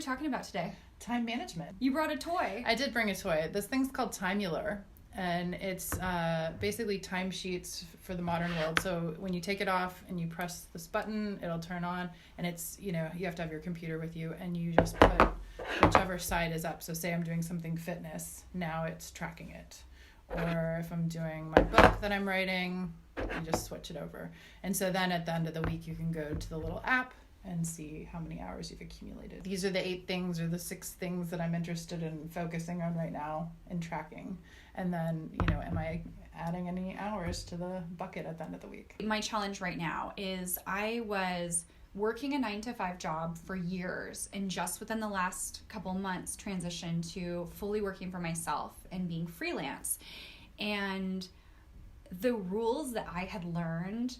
we talking about today? Time management. You brought a toy. I did bring a toy. This thing's called Timular, and it's basically timesheets for the modern world. So when you take it off and you press this button, it'll turn on, and it's, you have to have your computer with you, and you just put whichever side is up. So say I'm doing something fitness, now it's tracking it. Or if I'm doing my book that I'm writing, you just switch it over. And so then at the end of the week, you can go to the little app and see how many hours you've accumulated. These are the 8 things or the 6 things that I'm interested in focusing on right now and tracking. And then, am I adding any hours to the bucket at the end of the week? My challenge right now is I was working a 9-to-5 job for years, and just within the last couple months transitioned to fully working for myself and being freelance. And the rules that I had learned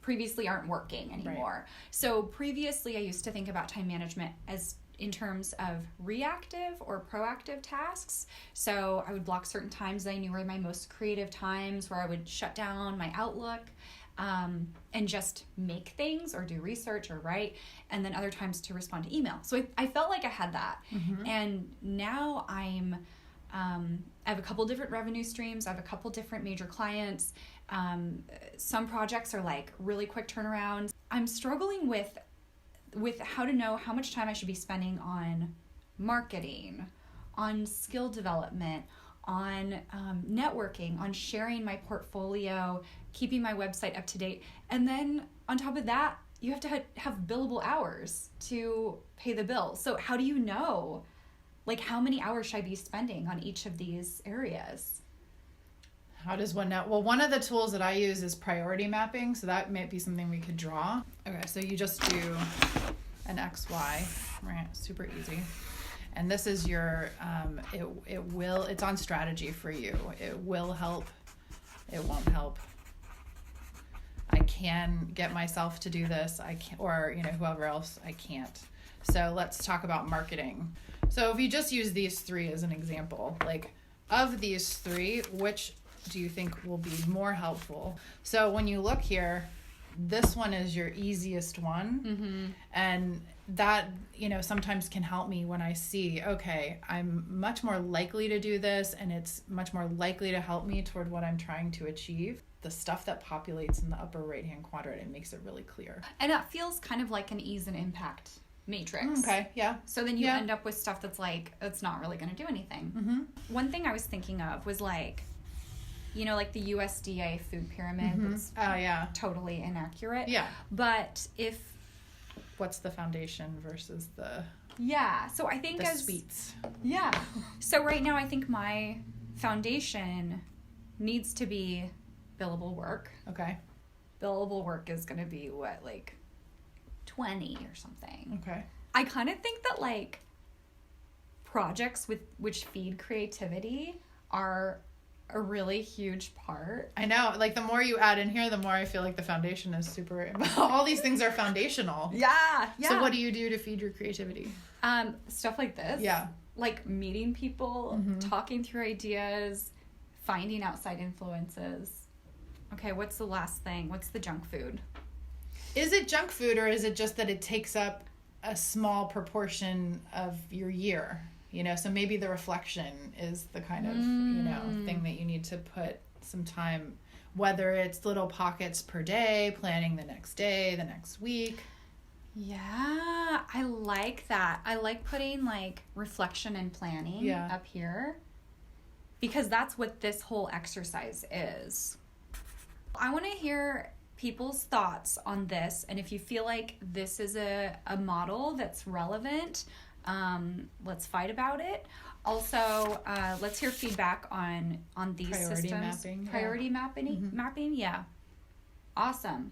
previously aren't working anymore. Right. So previously I used to think about time management as in terms of reactive or proactive tasks. So I would block certain times that I knew were my most creative times, where I would shut down my Outlook and just make things or do research or write, and then other times to respond to email. So I felt like I had that. Mm-hmm. And now I have a couple different revenue streams. I have a couple different major clients. Some projects are like really quick turnarounds. I'm struggling with how to know how much time I should be spending on marketing, on skill development, on networking, on sharing my portfolio, keeping my website up to date. And then on top of that, you have to have billable hours to pay the bills. So how do you know, how many hours should I be spending on each of these areas? How does one know? Well, one of the tools that I use is priority mapping. So that might be something we could draw. Okay, so you just do an XY, right? Super easy. And this is your, it's on strategy for you. It will help. It won't help. I can get myself to do this. I can't, or, whoever else, I can't. So let's talk about marketing. So if you just use these 3 as an example, of these 3, which do you think will be more helpful? So when you look here, this one is your easiest one. Mm-hmm. And that, sometimes can help me when I see, okay, I'm much more likely to do this, and it's much more likely to help me toward what I'm trying to achieve. The stuff that populates in the upper right-hand quadrant, it makes it really clear. And it feels kind of like an ease and impact matrix. Okay, yeah. So then you end up with stuff that's it's not really going to do anything. Mm-hmm. One thing I was thinking of was the USDA food pyramid. Mm-hmm. That's totally inaccurate. Yeah. But what's the foundation versus the... Yeah, so I think the sweets. Yeah. So right now I think my foundation needs to be billable work. Okay. Billable work is going to be 20 or something. Okay. I kind of think that projects which feed creativity are a really huge part. I know. The more you add in here, the more I feel like the foundation is super... All these things are foundational. Yeah. So what do you do to feed your creativity? Stuff like this. Yeah. Meeting people, mm-hmm. talking through ideas, finding outside influences. Okay, what's the last thing? What's the junk food? Is it junk food, or is it just that it takes up a small proportion of your year? So maybe the reflection is the kind of, thing that you need to put some time, whether it's little pockets per day, planning the next day, the next week. Yeah, I like that. I like putting reflection and planning up here, because that's what this whole exercise is. I want to hear people's thoughts on this, and if you feel like this is a model that's relevant, let's fight about it. Also, let's hear feedback on these priority systems. Mapping. Priority mapping. Mm-hmm. Mapping, yeah. Awesome.